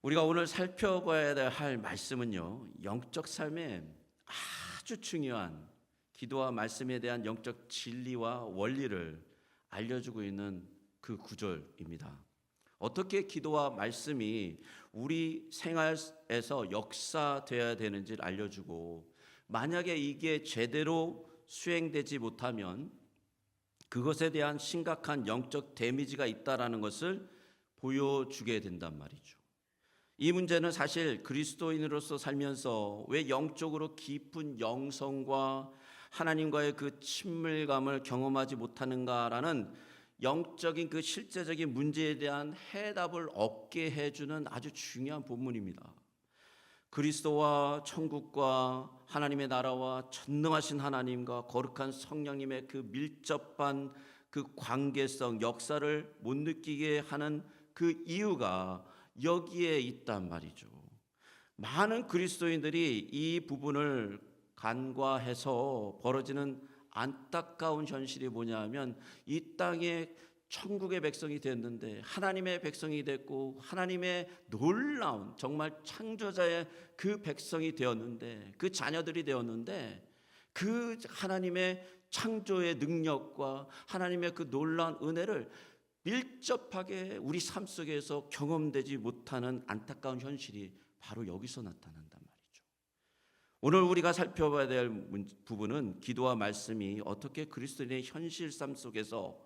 우리가 오늘 살펴봐야 할 말씀은요, 영적 삶에 아주 중요한 기도와 말씀에 대한 영적 진리와 원리를 알려주고 있는 그 구절입니다. 어떻게 기도와 말씀이 우리 생활에서 역사되어야 되는지를 알려주고, 만약에 이게 제대로 수행되지 못하면 그것에 대한 심각한 영적 데미지가 있다라는 것을 보여주게 된단 말이죠. 이 문제는 사실 그리스도인으로서 살면서 왜 영적으로 깊은 영성과 하나님과의 그 친밀감을 경험하지 못하는가라는 영적인 그 실제적인 문제에 대한 해답을 얻게 해주는 아주 중요한 본문입니다. 그리스도와 천국과 하나님의 나라와 전능하신 하나님과 거룩한 성령님의 그 밀접한 그 관계성, 역사를 못 느끼게 하는 그 이유가 여기에 있단 말이죠. 많은 그리스도인들이 이 부분을 간과해서 벌어지는 안타까운 현실이 뭐냐면, 이 땅에 천국의 백성이 됐는데, 하나님의 백성이 됐고 하나님의 놀라운 정말 창조자의 그 백성이 되었는데, 그 자녀들이 되었는데, 그 하나님의 창조의 능력과 하나님의 그 놀라운 은혜를 밀접하게 우리 삶 속에서 경험되지 못하는 안타까운 현실이 바로 여기서 나타난단 말이죠. 오늘 우리가 살펴봐야 될 부분은 기도와 말씀이 어떻게 그리스도인의 현실 삶 속에서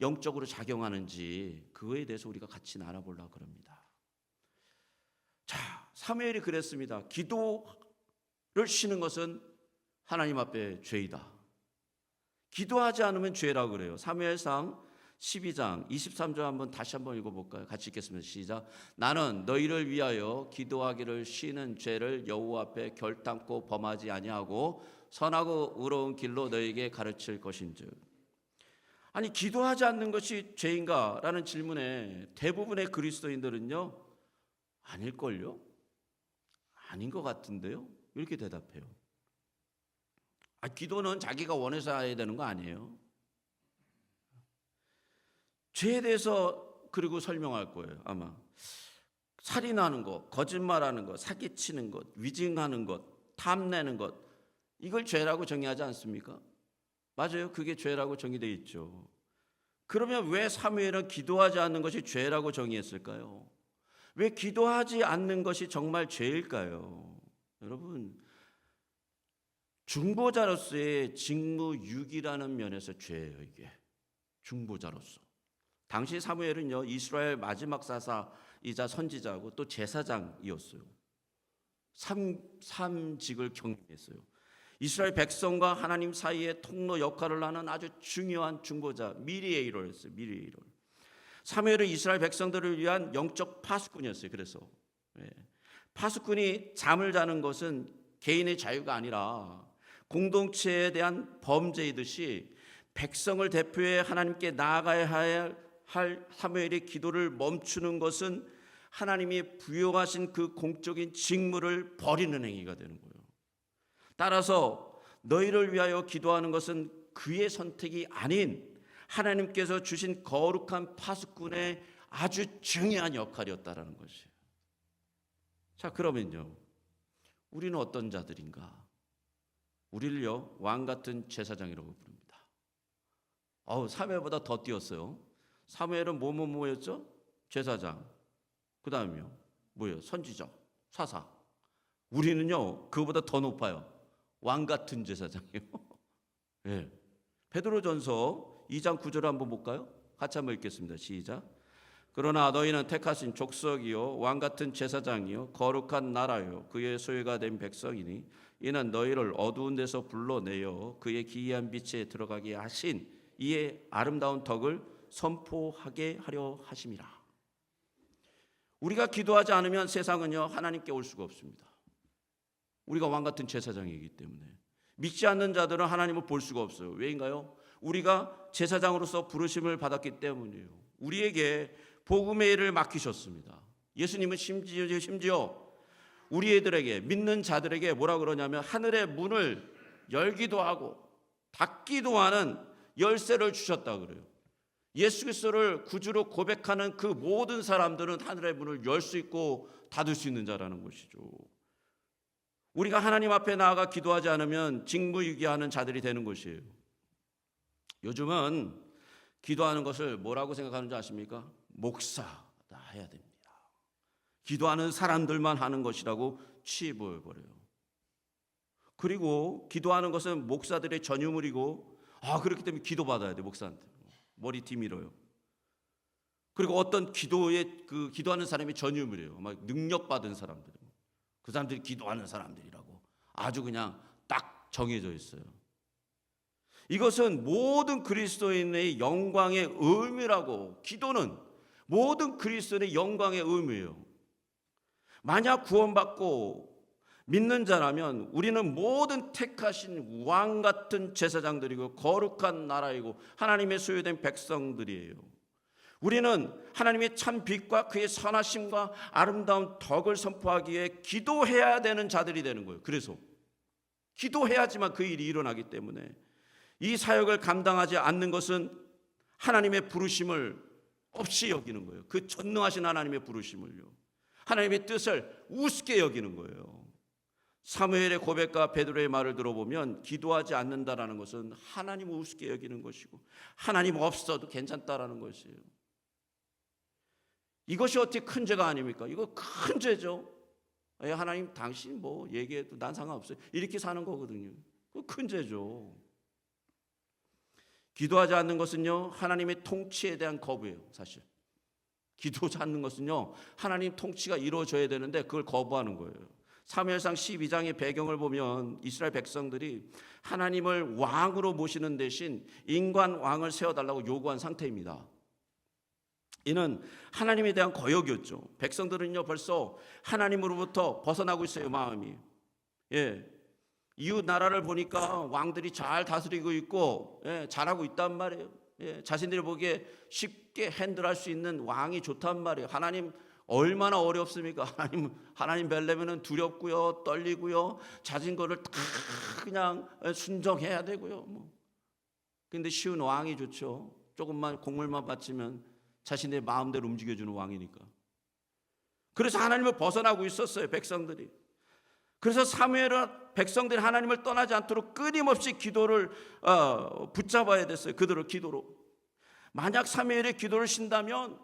영적으로 작용하는지, 그거에 대해서 우리가 같이 알아보려고 합니다. 자, 사무엘이 그랬습니다. 기도를 쉬는 것은 하나님 앞에 죄이다. 기도하지 않으면 죄라고 그래요. 사무엘상 12장 23절 한번 다시 한번 읽어볼까요? 같이 읽겠습니다. 시작. 나는 너희를 위하여 기도하기를 쉬는 죄를 여호와 앞에 결단코 범하지 아니하고 선하고 의로운 길로 너희에게 가르칠 것인즉. 아니, 기도하지 않는 것이 죄인가? 라는 질문에 대부분의 그리스도인들은요, 아닐걸요? 아닌 것 같은데요? 이렇게 대답해요. 기도는 자기가 원해서 해야 되는 거 아니에요? 죄에 대해서 그리고 설명할 거예요. 아마 살인하는 것, 거짓말하는 것, 사기치는 것, 위증하는 것, 탐내는 것, 이걸 죄라고 정의하지 않습니까? 맞아요. 그게 죄라고 정의되어 있죠. 그러면 왜 사무엘은 기도하지 않는 것이 죄라고 정의했을까요? 왜 기도하지 않는 것이 정말 죄일까요? 여러분, 중보자로서의 직무유기라는 면에서 죄예요. 이게 중보자로서. 당시 사무엘은요, 이스라엘 마지막 사사이자 선지자고 또 제사장이었어요. 삼직을 경험했어요. 이스라엘 백성과 하나님 사이의 통로 역할을 하는 아주 중요한 중보자, 미디에이터였어요. 미디에이터. 사무엘은 이스라엘 백성들을 위한 영적 파수꾼이었어요. 그래서 파수꾼이 잠을 자는 것은 개인의 자유가 아니라 공동체에 대한 범죄이듯이, 백성을 대표해 하나님께 나아가야 할 사무엘의 기도를 멈추는 것은 하나님이 부여하신 그 공적인 직무를 버리는 행위가 되는 거예요. 따라서 너희를 위하여 기도하는 것은 그의 선택이 아닌 하나님께서 주신 거룩한 파수꾼의 아주 중요한 역할이었다라는 것이에요. 자, 그러면요, 우리는 어떤 자들인가? 우리를요, 왕 같은 제사장이라고 부릅니다. 사무엘보다 더 뛰었어요. 사무엘은 뭐였죠? 제사장. 그 다음에요, 뭐예요? 선지자, 사사. 우리는요, 그거보다 더 높아요. 왕 같은 제사장이에요. 네. 베드로전서 2장 9절 한번 볼까요? 같이 한번 읽겠습니다. 시작. 그러나 너희는 택하신 족속이요 왕 같은 제사장이요 거룩한 나라요 그의 소유가 된 백성이니 이는 너희를 어두운 데서 불러내어 그의 기이한 빛에 들어가게 하신 이의 아름다운 덕을 선포하게 하려 하심이라. 우리가 기도하지 않으면 세상은요, 하나님께 올 수가 없습니다. 우리가 왕 같은 제사장이기 때문에. 믿지 않는 자들은 하나님을 볼 수가 없어요. 왜인가요? 우리가 제사장으로서 부르심을 받았기 때문이에요. 우리에게 복음의 일을 맡기셨습니다. 예수님은 심지어 우리 애들에게, 믿는 자들에게 뭐라 그러냐면 하늘의 문을 열기도 하고 닫기도 하는 열쇠를 주셨다 그래요. 예수 그리스도를 구주로 고백하는 그 모든 사람들은 하늘의 문을 열 수 있고 닫을 수 있는 자라는 것이죠. 우리가 하나님 앞에 나아가 기도하지 않으면 직무유기하는 자들이 되는 것이에요. 요즘은 기도하는 것을 뭐라고 생각하는지 아십니까? 목사다 해야 됩니다. 기도하는 사람들만 하는 것이라고 취해버려요. 그리고 기도하는 것은 목사들의 전유물이고, 그렇기 때문에 기도받아야 돼. 목사한테 머리 뒤밀어요. 그리고 어떤 기도하는 사람이 전유물이에요. 막 능력받은 사람들, 그 사람들이 기도하는 사람들이라고 아주 그냥 딱 정해져 있어요. 이것은 모든 그리스도인의 영광의 의미라고. 기도는 모든 그리스도인의 영광의 의미예요. 만약 구원받고 믿는 자라면 우리는 모든 택하신 왕 같은 제사장들이고 거룩한 나라이고 하나님의 소유된 백성들이에요. 우리는 하나님의 참 빛과 그의 선하심과 아름다운 덕을 선포하기 위해 기도해야 되는 자들이 되는 거예요. 그래서 기도해야지만 그 일이 일어나기 때문에 이 사역을 감당하지 않는 것은 하나님의 부르심을 없이 여기는 거예요. 그 전능하신 하나님의 부르심을요, 하나님의 뜻을 우습게 여기는 거예요. 사무엘의 고백과 베드로의 말을 들어보면 기도하지 않는다라는 것은 하나님을 우습게 여기는 것이고 하나님 없어도 괜찮다라는 것이에요. 이것이 어떻게 큰 죄가 아닙니까? 이거 큰 죄죠. 하나님 당신 뭐 얘기해도 난 상관없어요, 이렇게 사는 거거든요. 그거 큰 죄죠. 기도하지 않는 것은요, 하나님의 통치에 대한 거부예요. 사실 기도하지 않는 것은요, 하나님 통치가 이루어져야 되는데 그걸 거부하는 거예요. 사무엘상 12장의 배경을 보면 이스라엘 백성들이 하나님을 왕으로 모시는 대신 인간 왕을 세워달라고 요구한 상태입니다. 이는 하나님에 대한 거역이었죠. 백성들은요 벌써 하나님으로부터 벗어나고 있어요, 마음이. 이웃 나라를 보니까 왕들이 잘 다스리고 있고 잘하고 있단 말이에요. 자신들이 보기에 쉽게 핸들할 수 있는 왕이 좋단 말이에요. 하나님 얼마나 어렵습니까? 하나님 뵈려면 두렵고요, 떨리고요, 자진 거를 다 그냥 순종해야 되고요. 근데 쉬운 왕이 좋죠. 조금만 곡물만 바치면 자신의 마음대로 움직여주는 왕이니까. 그래서 하나님을 벗어나고 있었어요, 백성들이. 그래서 사무엘은 백성들이 하나님을 떠나지 않도록 끊임없이 기도를 붙잡아야 됐어요. 그대로 기도로. 만약 사무엘의 기도를 쉰다면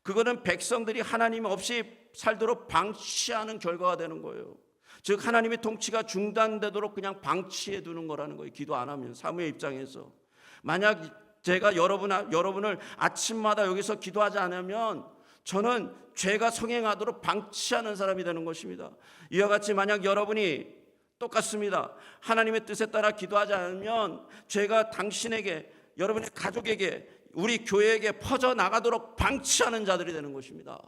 그거는 백성들이 하나님 없이 살도록 방치하는 결과가 되는 거예요. 즉 하나님의 통치가 중단되도록 그냥 방치해 두는 거라는 거예요. 기도 안 하면. 사무엘 입장에서 만약 제가 여러분을 아침마다 여기서 기도하지 않으면 저는 죄가 성행하도록 방치하는 사람이 되는 것입니다. 이와 같이 만약 여러분이 똑같습니다. 하나님의 뜻에 따라 기도하지 않으면 죄가 당신에게, 여러분의 가족에게, 우리 교회에게 퍼져나가도록 방치하는 자들이 되는 것입니다.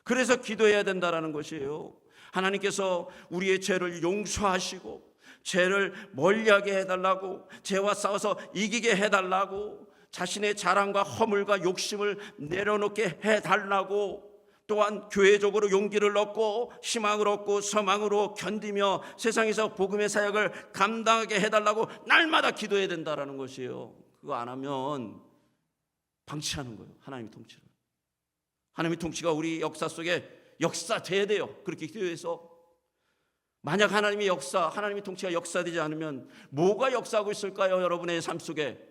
그래서 기도해야 된다는 것이에요. 하나님께서 우리의 죄를 용서하시고 죄를 멀리하게 해달라고, 죄와 싸워서 이기게 해달라고, 자신의 자랑과 허물과 욕심을 내려놓게 해달라고, 또한 교회적으로 용기를 얻고 희망을 얻고 소망으로 견디며 세상에서 복음의 사역을 감당하게 해달라고 날마다 기도해야 된다는 것이에요. 그거 안 하면 방치하는 거예요, 하나님의 통치를. 하나님의 통치가 우리 역사 속에 역사돼야 돼요. 그렇게 기도해서 만약 하나님의 통치가 역사되지 않으면 뭐가 역사하고 있을까요? 여러분의 삶 속에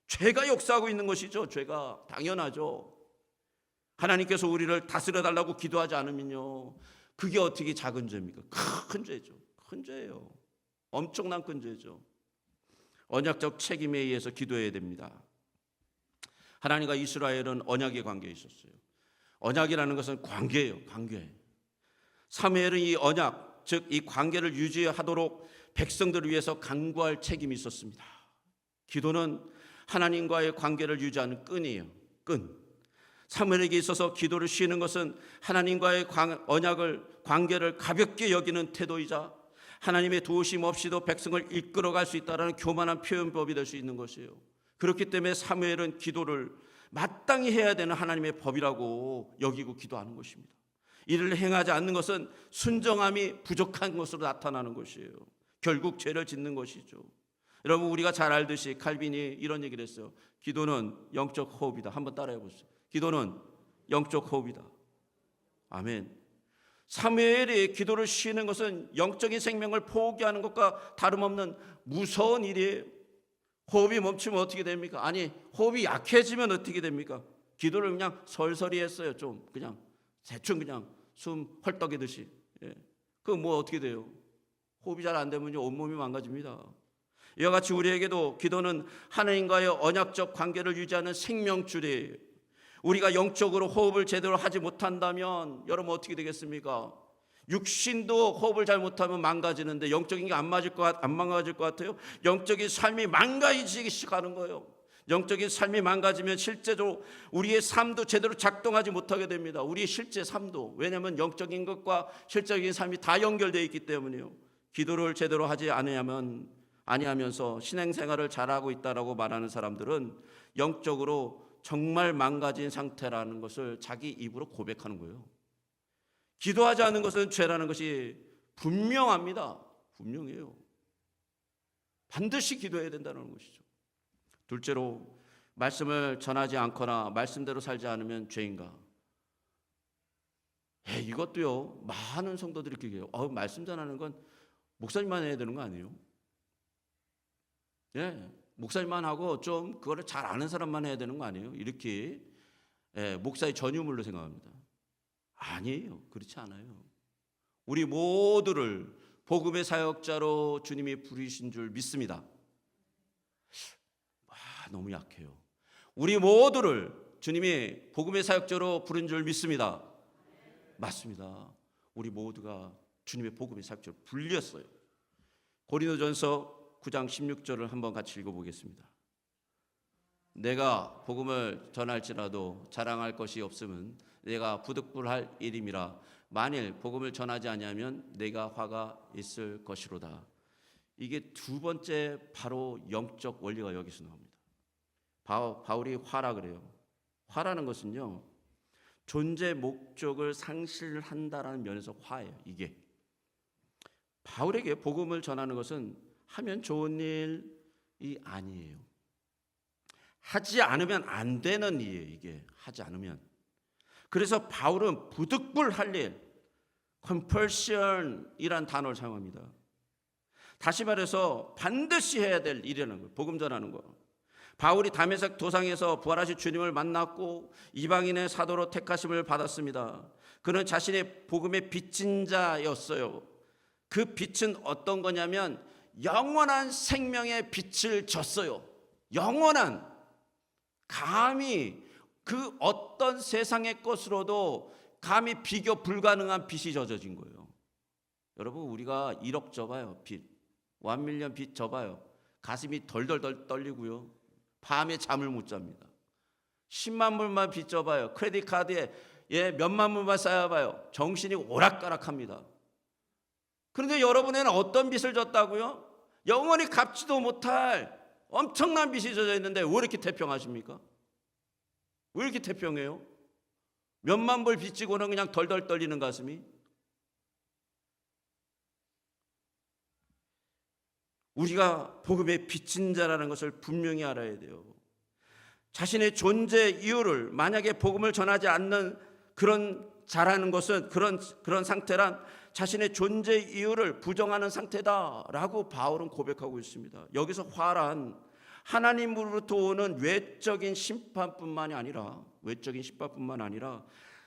죄가 역사하고 있는 것이죠. 죄가 당연하죠. 하나님께서 우리를 다스려 달라고 기도하지 않으면요, 그게 어떻게 작은 죄입니까? 큰 죄죠. 큰 죄예요. 엄청난 큰 죄죠. 언약적 책임에 의해서 기도해야 됩니다. 하나님과 이스라엘은 언약의 관계에 있었어요. 언약이라는 것은 관계예요. 관계. 사무엘은 이 언약, 즉 이 관계를 유지하도록 백성들을 위해서 간구할 책임이 있었습니다. 기도는 하나님과의 관계를 유지하는 끈이에요. 끈. 사무엘에게 있어서 기도를 쉬는 것은 하나님과의 관계를 가볍게 여기는 태도이자 하나님의 도우심 없이도 백성을 이끌어갈 수 있다는 교만한 표현법이 될 수 있는 것이에요. 그렇기 때문에 사무엘은 기도를 마땅히 해야 되는 하나님의 법이라고 여기고 기도하는 것입니다. 이를 행하지 않는 것은 순정함이 부족한 것으로 나타나는 것이에요. 결국 죄를 짓는 것이죠. 여러분, 우리가 잘 알듯이 칼빈이 이런 얘기를 했어요. 기도는 영적 호흡이다. 한번 따라해 보세요. 기도는 영적 호흡이다. 아멘. 사무엘이 기도를 쉬는 것은 영적인 생명을 포기하는 것과 다름없는 무서운 일이에요. 호흡이 멈추면 어떻게 됩니까? 아니, 호흡이 약해지면 어떻게 됩니까? 기도를 그냥 설설히 했어요. 좀 그냥 대충 그냥 숨 헐떡이듯이. 그럼 뭐 어떻게 돼요? 호흡이 잘 안 되면요, 온몸이 망가집니다. 이와 같이 우리에게도 기도는 하나님과의 언약적 관계를 유지하는 생명줄이에요. 우리가 영적으로 호흡을 제대로 하지 못한다면 여러분 어떻게 되겠습니까? 육신도 호흡을 잘 못하면 망가지는데 영적인 게 안 망가질 것 같아요? 영적인 삶이 망가지기 시작하는 거예요. 영적인 삶이 망가지면 실제로 우리의 삶도 제대로 작동하지 못하게 됩니다. 우리의 실제 삶도. 왜냐하면 영적인 것과 실적인 삶이 다 연결되어 있기 때문이에요. 기도를 제대로 하지 아니하면서 신앙생활을 잘하고 있다라고 말하는 사람들은 영적으로 정말 망가진 상태라는 것을 자기 입으로 고백하는 거예요. 기도하지 않는 것은 죄라는 것이 분명합니다. 분명해요. 반드시 기도해야 된다는 것이죠. 둘째로, 말씀을 전하지 않거나 말씀대로 살지 않으면 죄인가? 이것도요, 많은 성도들이 이렇게 얘기해요. 말씀 전하는 건 목사님만 해야 되는 거 아니에요? 목사님만 하고 좀 그거를 잘 아는 사람만 해야 되는 거 아니에요? 이렇게 목사의 전유물로 생각합니다. 아니에요. 그렇지 않아요. 우리 모두를 복음의 사역자로 주님이 부르신 줄 믿습니다. 너무 약해요. 우리 모두를 주님이 복음의 사역자로 부른 줄 믿습니다. 맞습니다. 우리 모두가 주님의 복음의 사역자로 불렸어요. 고린도전서 9장 16절을 한번 같이 읽어보겠습니다. 내가 복음을 전할지라도 자랑할 것이 없음은 내가 부득불할 일임이라. 만일 복음을 전하지 아니하면 내가 화가 있을 것이로다. 이게 두 번째 바로 영적 원리가 여기서 나옵니다. 바울이 화라 그래요. 화라는 것은요, 존재 목적을 상실한다라는 면에서 화예요. 이게 바울에게 복음을 전하는 것은 하면 좋은 일이 아니에요. 하지 않으면 안 되는 일이에요. 이게 하지 않으면. 그래서 바울은 부득불할 일, compulsion이란 단어를 사용합니다. 다시 말해서 반드시 해야 될 일이라는 거예요. 복음 전하는 거. 바울이 다메섹 도상에서 부활하신 주님을 만났고 이방인의 사도로 택하심을 받았습니다. 그는 자신의 복음의 빚진 자였어요. 그 빛은 어떤 거냐면 영원한 생명의 빛을 졌어요. 영원한, 감히 그 어떤 세상의 것으로도 감히 비교 불가능한 빛이 젖어진 거예요. 여러분, 우리가 1억 접어요. 빛 1밀리언 빛 접어요. 가슴이 덜덜덜 떨리고요, 밤에 잠을 못 잡니다. 10만 불만 빚 접어요. 크레딧 카드에 몇만 불만 쌓여봐요. 정신이 오락가락합니다. 그런데 여러분에는 어떤 빚을 졌다고요? 영원히 갚지도 못할 엄청난 빚이 젖어 있는데 왜 이렇게 태평하십니까? 왜 이렇게 태평해요? 몇만 불 빚지고는 그냥 덜덜 떨리는 가슴이. 우리가 복음의 빚진 자라는 것을 분명히 알아야 돼요. 자신의 존재 이유를, 만약에 복음을 전하지 않는 그런 자라는 것은 그런 상태란 자신의 존재 이유를 부정하는 상태다라고 바울은 고백하고 있습니다. 여기서 화란 하나님으로부터 오는 외적인 심판뿐만 아니라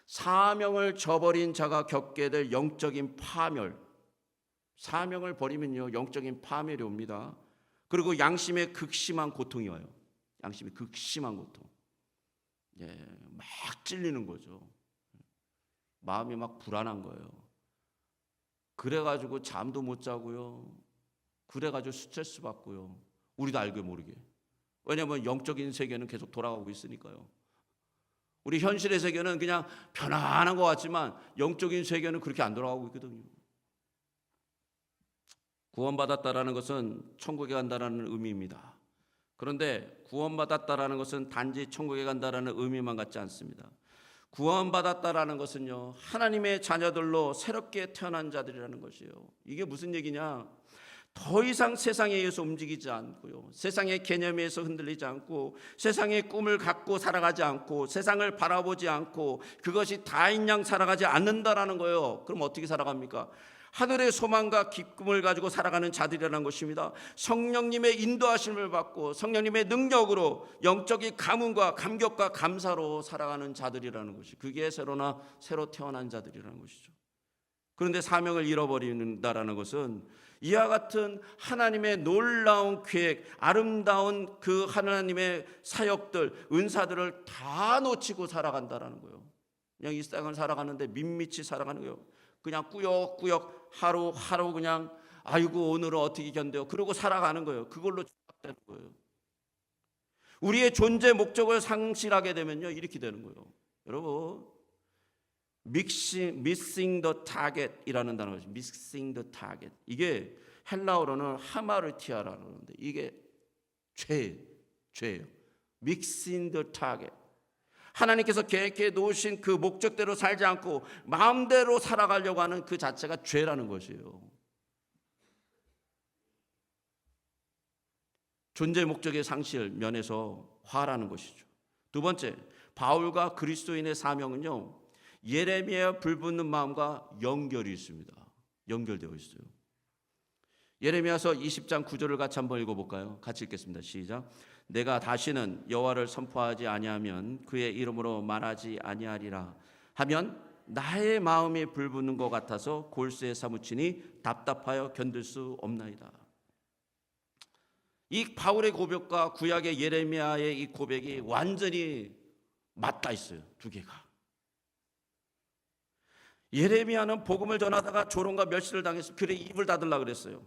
사명을 저버린 자가 겪게 될 영적인 파멸. 사명을 버리면요, 영적인 파멸이 옵니다. 그리고 양심의 극심한 고통이 와요. 양심의 극심한 고통. 막 찔리는 거죠. 마음이 막 불안한 거예요. 그래가지고 잠도 못 자고요. 그래가지고 스트레스 받고요. 우리도 알게 모르게. 왜냐하면 영적인 세계는 계속 돌아가고 있으니까요. 우리 현실의 세계는 그냥 편안한 것 같지만 영적인 세계는 그렇게 안 돌아가고 있거든요. 구원받았다라는 것은 천국에 간다라는 의미입니다. 그런데 구원받았다라는 것은 단지 천국에 간다라는 의미만 같지 않습니다. 구원받았다라는 것은요, 하나님의 자녀들로 새롭게 태어난 자들이라는 것이에요. 이게 무슨 얘기냐? 더 이상 세상에 의해서 움직이지 않고요, 세상의 개념에 의해서 흔들리지 않고, 세상의 꿈을 갖고 살아가지 않고, 세상을 바라보지 않고, 그것이 다인 양 살아가지 않는다라는 거예요. 그럼 어떻게 살아갑니까? 하늘의 소망과 기쁨을 가지고 살아가는 자들이라는 것입니다. 성령님의 인도하심을 받고 성령님의 능력으로 영적인 가문과 감격과 감사로 살아가는 자들이라는 것이, 그게 새로 태어난 자들이라는 것이죠. 그런데 사명을 잃어버린다라는 것은 이와 같은 하나님의 놀라운 계획, 아름다운 그 하나님의 사역들, 은사들을 다 놓치고 살아간다라는 거예요. 그냥 이 세상을 살아가는데 밋밋이 살아가는 거예요. 그냥 꾸역꾸역 하루하루 그냥 아이고 오늘은 어떻게 견뎌요, 그러고 살아가는 거예요. 그걸로 추락되는 거예요. 우리의 존재 목적을 상실하게 되면요, 이렇게 되는 거예요. 여러분, missing the target이라는 단어가 있어요. missing the target. 이게 헬라어로는 하마르티아라는 건데, 이게 죄예요. missing the target. 하나님께서 계획해 놓으신 그 목적대로 살지 않고 마음대로 살아가려고 하는 그 자체가 죄라는 것이에요. 존재 목적의 상실 면에서 화라는 것이죠. 두 번째, 바울과 그리스도인의 사명은요, 예레미야 불붙는 마음과 연결이 있습니다. 연결되어 있어요. 예레미야서 20장 9절을 같이 한번 읽어볼까요? 같이 읽겠습니다. 시작. 내가 다시는 여호와를 선포하지 아니하면 그의 이름으로 말하지 아니하리라 하면 나의 마음이 불붙는 것 같아서 골수에 사무치니 답답하여 견딜 수 없나이다. 이 바울의 고백과 구약의 예레미야의 이 고백이 완전히 맞닿아 있어요. 두 개가. 예레미야는 복음을 전하다가 조롱과 멸시를 당해서 그래 입을 닫으려고 그랬어요.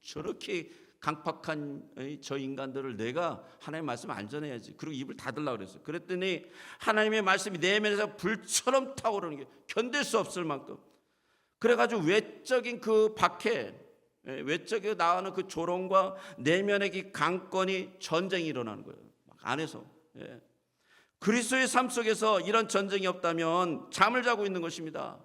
저렇게 강팍한 저 인간들을 내가 하나님의 말씀 안 전해야지. 그리고 입을 닫으려고 그랬어요. 그랬더니 하나님의 말씀이 내면에서 불처럼 타오르는 게 견딜 수 없을 만큼. 그래가지고 외적인 그 박해, 외적에 나오는 그 조롱과 내면의 그 강권이 전쟁이 일어나는 거예요. 안에서. 그리스도의 삶 속에서 이런 전쟁이 없다면 잠을 자고 있는 것입니다.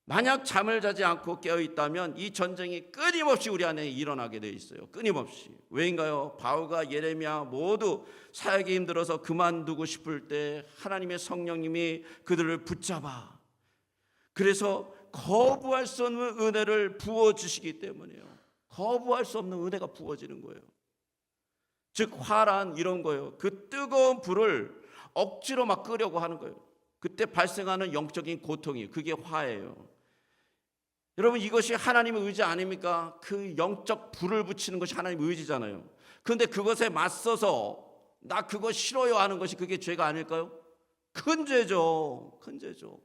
만약 잠을 자지 않고 깨어있다면 이 전쟁이 끊임없이 우리 안에 일어나게 되어 있어요. 끊임없이. 왜인가요? 바울과 예레미야 모두 사역이 힘들어서 그만두고 싶을 때 하나님의 성령님이 그들을 붙잡아, 그래서 거부할 수 없는 은혜를 부어주시기 때문이에요. 거부할 수 없는 은혜가 부어지는 거예요. 즉 화란 이런 거예요. 그 뜨거운 불을 억지로 막 끄려고 하는 거예요. 그때 발생하는 영적인 고통이, 그게 화예요. 여러분, 이것이 하나님의 의지 아닙니까? 그 영적 불을 붙이는 것이 하나님의 의지잖아요. 그런데 그것에 맞서서 나 그거 싫어요 하는 것이 그게 죄가 아닐까요? 큰 죄죠. 큰 죄죠.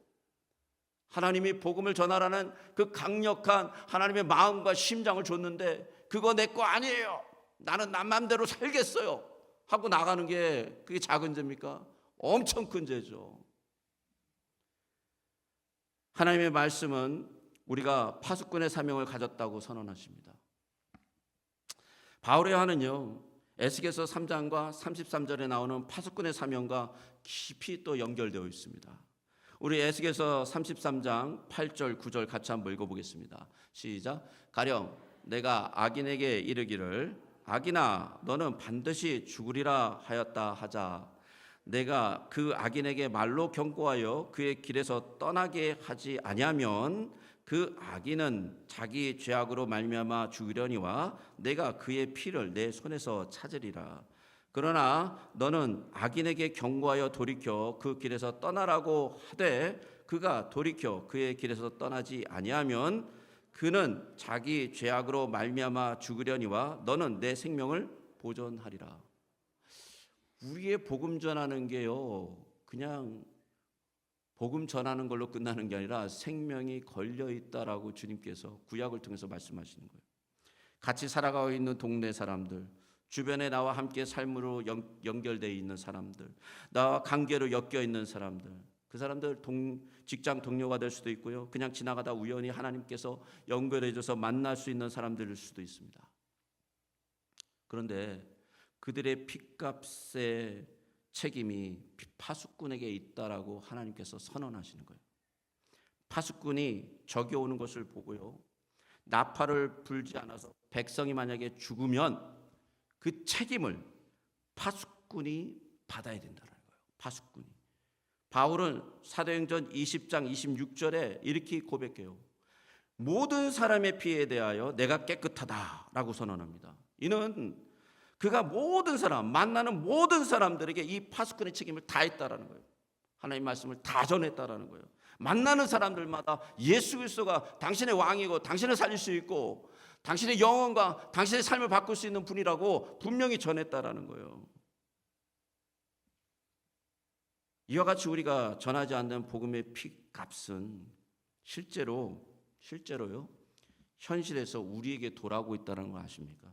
하나님이 복음을 전하라는 그 강력한 하나님의 마음과 심장을 줬는데 그거 내 거 아니에요, 나는 남 맘대로 살겠어요 하고 나가는 게 그게 작은 죄입니까? 엄청 큰 죄죠. 하나님의 말씀은 우리가 파수꾼의 사명을 가졌다고 선언하십니다. 바울의 화는요, 에스겔서 3장과 33절에 나오는 파수꾼의 사명과 깊이 또 연결되어 있습니다. 우리 에스겔서 33장 8절 9절 같이 한번 읽어보겠습니다. 시작. 가령 내가 악인에게 이르기를 악인아 너는 반드시 죽으리라 하였다 하자. 내가 그 악인에게 말로 경고하여 그의 길에서 떠나게 하지 아니하면 그 악인은 자기 죄악으로 말미암아 죽으려니와 내가 그의 피를 내 손에서 찾으리라. 그러나 너는 악인에게 경고하여 돌이켜 그 길에서 떠나라고 하되 그가 돌이켜 그의 길에서 떠나지 아니하면 그는 자기 죄악으로 말미암아 죽으려니와 너는 내 생명을 보존하리라. 우리의 복음 전하는 게요, 그냥 복음 전하는 걸로 끝나는 게 아니라 생명이 걸려 있다라고 주님께서 구약을 통해서 말씀하시는 거예요. 같이 살아가고 있는 동네 사람들, 주변에 나와 함께 삶으로 연결되어 있는 사람들, 나와 관계로 엮여 있는 사람들, 그 사람들 직장 동료가 될 수도 있고요, 그냥 지나가다 우연히 하나님께서 연결해 줘서 만날 수 있는 사람들일 수도 있습니다. 그런데 그들의 핏값의 책임이 파수꾼에게 있다라고 하나님께서 선언하시는 거예요. 파수꾼이 적이 오는 것을 보고요, 나팔을 불지 않아서 백성이 만약에 죽으면 그 책임을 파수꾼이 받아야 된다는 거예요. 파수꾼이. 바울은 사도행전 20장 26절에 이렇게 고백해요. 모든 사람의 피해에 대하여 내가 깨끗하다라고 선언합니다. 이는 그가 모든 사람, 만나는 모든 사람들에게 이 파수꾼의 책임을 다했다라는 거예요. 하나님 말씀을 다 전했다라는 거예요. 만나는 사람들마다 예수 그리스도가 당신의 왕이고 당신을 살릴 수 있고 당신의 영혼과 당신의 삶을 바꿀 수 있는 분이라고 분명히 전했다라는 거예요. 이와 같이 우리가 전하지 않는 복음의 피값은 실제로요 현실에서 우리에게 돌아오고 있다는 걸 아십니까?